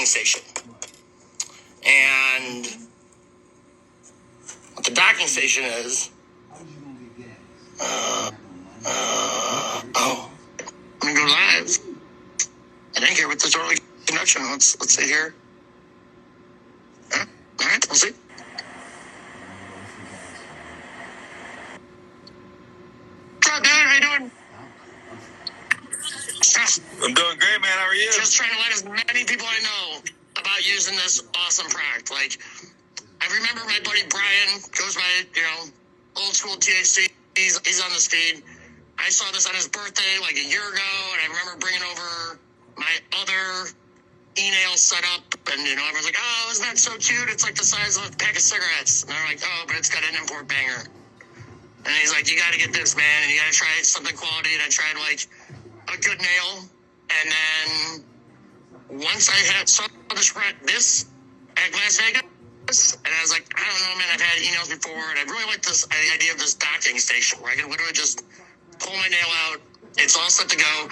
docking station. And what the docking station is, let me go live. I didn't hear with this early connection. Let's see here. All right, we'll see. What's up, dude? How you doing? I'm doing great, man. How are you? Just trying to let as many people I know about using this awesome product. Like, I remember my buddy Brian goes by, old school THC. He's on the feed. I saw this on his birthday like a year ago, and I remember bringing over my other e-nail setup, and everyone's like, "Oh, isn't that so cute? It's like the size of a pack of cigarettes." And I'm like, "Oh, but it's got an import banger." And he's like, "You got to get this, man, and you got to try something quality." And I tried like a good nail, and then once I saw the spread this at Las Vegas, and I was like, I don't know, man, I've had e-nails before, and I really like this idea of this docking station where I can literally just pull my nail out. It's all set to go.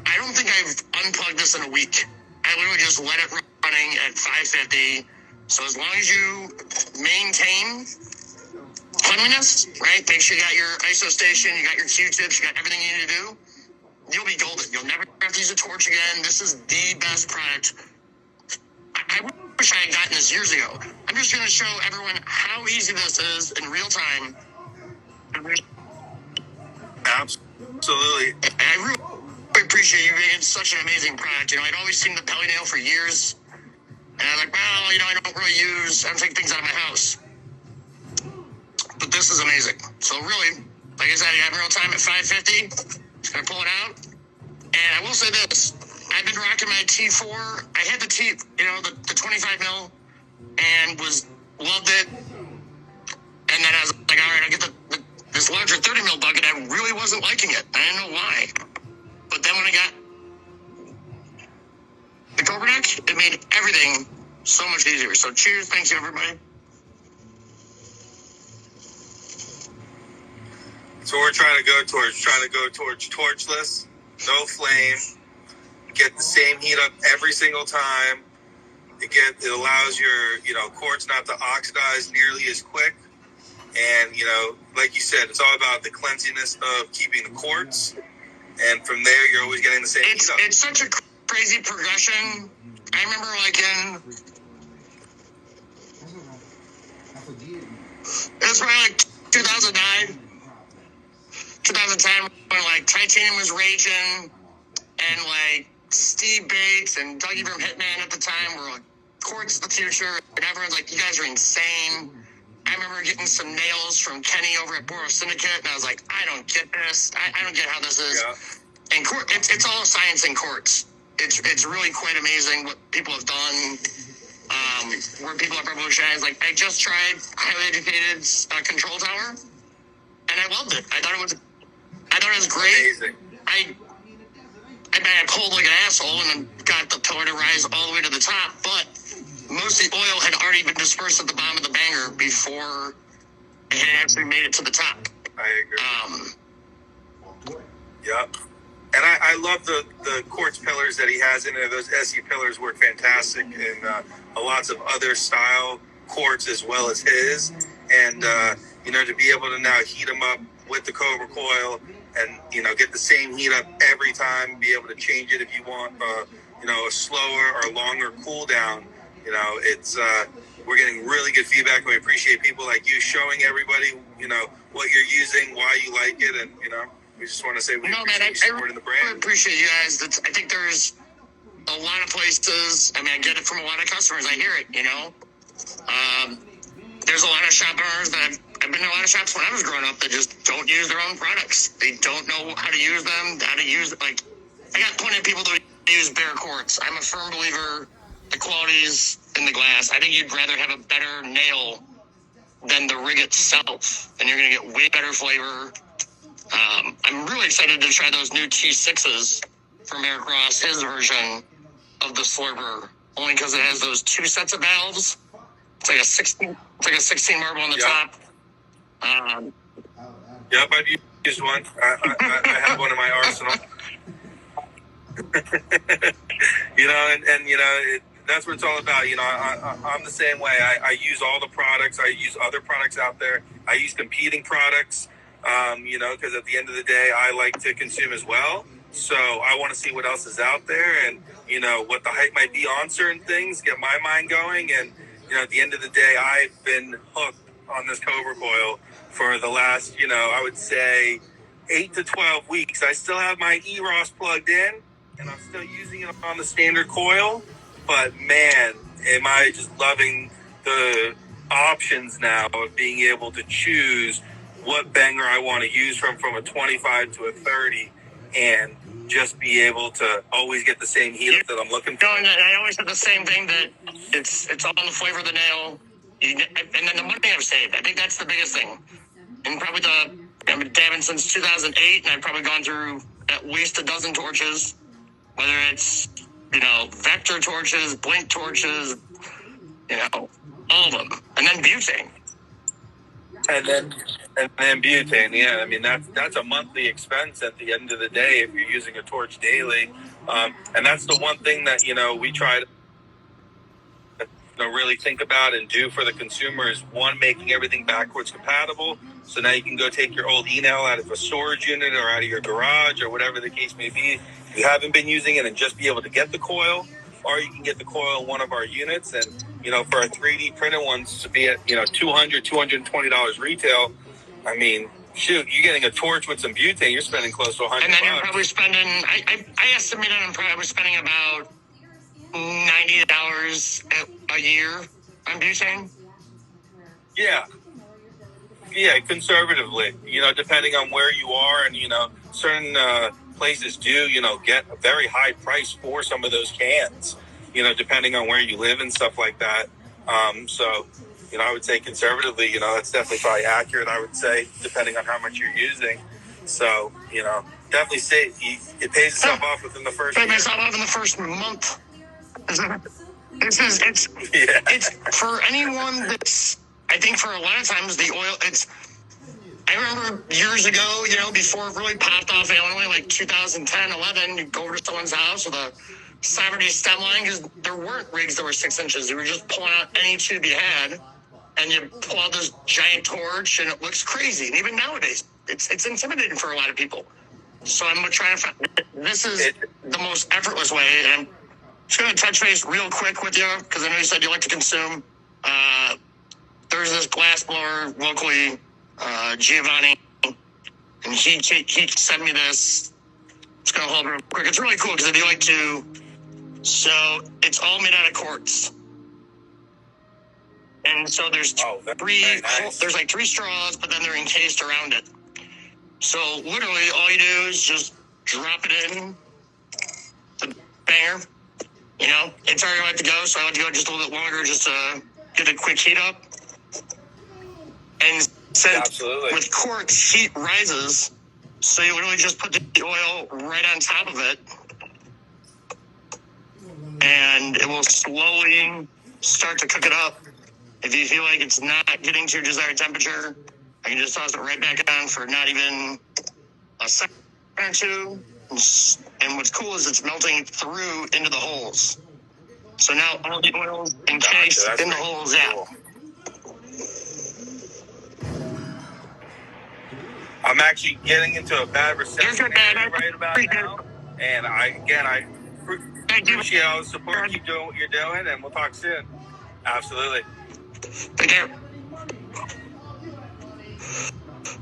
I don't think I've unplugged this in a week. I literally just let it running at 550. So as long as you maintain cleanliness, right? Make sure you got your ISO station, you got your Q-tips, you got everything you need to do. You'll be golden. You'll never have to use a torch again. This is the best product. I wish I had gotten this years ago. I'm just going to show everyone how easy this is in real time. Absolutely. I really appreciate you being such an amazing product. I'd always seen the belly nail for years. And I was like, well, I don't take things out of my house. But this is amazing. So really, like I said, I got real time at 550. Just going to pull it out. And I will say this. I've been rocking my T4. I had the the 25 mil and loved it. And then I was like, all right, I'll get this larger 30 mil bucket. I really wasn't liking it. I didn't know why. But then when I got the Cobra Neck, it made everything so much easier. So cheers. Thank you, everybody. So we're trying to go towards torchless, no flame, get the same heat up every single time. It allows your, quartz not to oxidize nearly as quick. And, like you said, it's all about the cleanliness of keeping the quartz. And from there, you're always getting the same heat up. It's such a crazy progression. I remember it was probably like 2009, 2010 when titanium was raging, and Steve Bates and Dougie from Hitman at the time were like, quartz is the future, and everyone's like, you guys are insane. I remember getting some nails from Kenny over at Borough Syndicate, and I was like, I don't get this. I don't get how this is. Yeah. And it's all science in quartz. It's really quite amazing what people have done, where people have revolutionized. I just tried highly educated control tower, and I loved it. I thought it was great. Amazing. I pulled like an asshole and then got the pillar to rise all the way to the top, but most of the oil had already been dispersed at the bottom of the banger before it had actually made it to the top. I agree. Yep. And I love the quartz pillars that he has in there. Those SE pillars work fantastic in lots of other style quartz as well as his. And, to be able to now heat them up with the Cobra coil and, get the same heat up every time, be able to change it if you want, a slower or longer cool down. We're getting really good feedback, and we appreciate people like you showing everybody, what you're using, why you like it, and, we just want to say we appreciate supporting the brand. I really appreciate you guys. I think there's a lot of places, I get it from a lot of customers. I hear it, There's a lot of shop owners that I've been to a lot of shops when I was growing up that just don't use their own products. They don't know how to use them, I got plenty of people that use bare quartz. I'm a firm believer the qualities in the glass. I think you'd rather have a better nail than the rig itself, and you're going to get way better flavor. I'm really excited to try those new T6s from Eric Ross, his version of the Slurper, only because it has those two sets of valves. It's like a 16 marble on the top. Yep, I've used one. I have one in my arsenal. that's what it's all about. I'm the same way. I use all the products. I use other products out there. I use competing products, because at the end of the day, I like to consume as well. So I want to see what else is out there and, what the hype might be on certain things, get my mind going. And, at the end of the day, I've been hooked on this Cobra Coil for the last, I would say 8 to 12 weeks. I still have my E-Ross plugged in and I'm still using it on the standard coil. But man, am I just loving the options now of being able to choose what banger I want to use from a 25 to a 30 and just be able to always get the same heat that I'm looking for. And I always have the same thing that it's all in the flavor of the nail. And then the money I've saved, I think that's the biggest thing. And probably I've been dabbing since 2008, and I've probably gone through at least a dozen torches, whether it's, vector torches, blink torches, all of them. And then butane. And then butane, yeah. I mean, that's a monthly expense at the end of the day if you're using a torch daily. And that's the one thing that, we try to really think about and do for the consumer is, one, making everything backwards compatible. So now you can go take your old e-nail out of a storage unit or out of your garage or whatever the case may be. If you haven't been using it and just be able to get the coil, or you can get the coil in one of our units. And, for our 3D printed ones to be at, $200, $220 retail, I mean, shoot, you're getting a torch with some butane, you're spending close to $100. And then you're probably spending, I estimated I'm probably spending about $90 a year on butane. Yeah, conservatively, depending on where you are, and, certain places do, get a very high price for some of those cans, depending on where you live and stuff like that. So, I would say conservatively, that's definitely probably accurate, I would say, depending on how much you're using. So, definitely say it pays itself off within the first year. It pays itself off in the first month. It's for anyone that's, I think for a lot of times the oil, I remember years ago, before it really popped off in Illinois, like 2010, 11, you'd go over to someone's house with a Saturday stem line, because there weren't rigs that were 6 inches. You were just pulling out any tube you had, and you pull out this giant torch, and it looks crazy. And even nowadays, it's intimidating for a lot of people. So I'm trying to find, this is the most effortless way, and I'm just going to touch base real quick with you, because I know you said you like to consume. There's this glass blower locally, Giovanni, and he sent me this. Just going to hold it real quick. It's really cool, because if you like to, so it's all made out of quartz. And so there's there's like 3 straws, but then they're encased around it. So literally all you do is just drop it in the banger. It's already like to go, so I like to go just a little bit longer just to get a quick heat up. And since with quartz, heat rises, so you literally just put the oil right on top of it, and it will slowly start to cook it up. If you feel like it's not getting to your desired temperature, I can just toss it right back on for not even a second or two. And what's cool is it's melting through into the holes. So now all the oil's encased in the holes. Yeah. I'm actually getting into a bad reception right about now. And I appreciate all the support. Keep doing what you're doing, and we'll talk soon. Absolutely. Take care.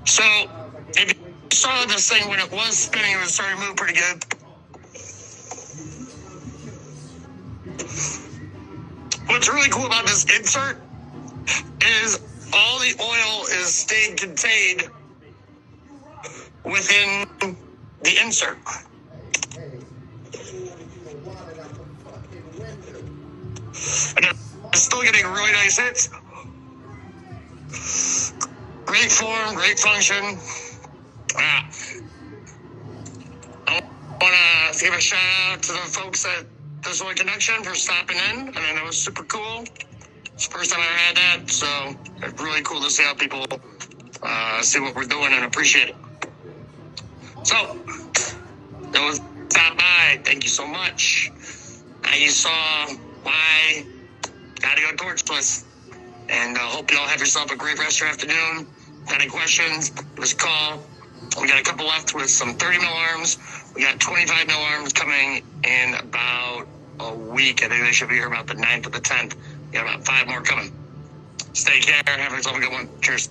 So, if you saw this thing when it was spinning, it was starting to move pretty good. What's really cool about this insert is all the oil is staying contained within the insert. And I'm still getting really nice hits. Great form, great function. I want to give a shout out to the folks at This One Connection for stopping in. I mean, it was super cool. It's the first time I ever had that, so it's really cool to see how people see what we're doing and appreciate it. So, that was stop by. Thank you so much. You saw Why? Gotta go torchless. And hope you all have yourself a great rest of your afternoon. Got any questions? Give us a call. We got a couple left with some 30 mil arms. We got 25 mil arms coming in about a week. I think they should be here about the 9th or the 10th. We got about 5 more coming. Stay care. Have yourself a good one. Cheers.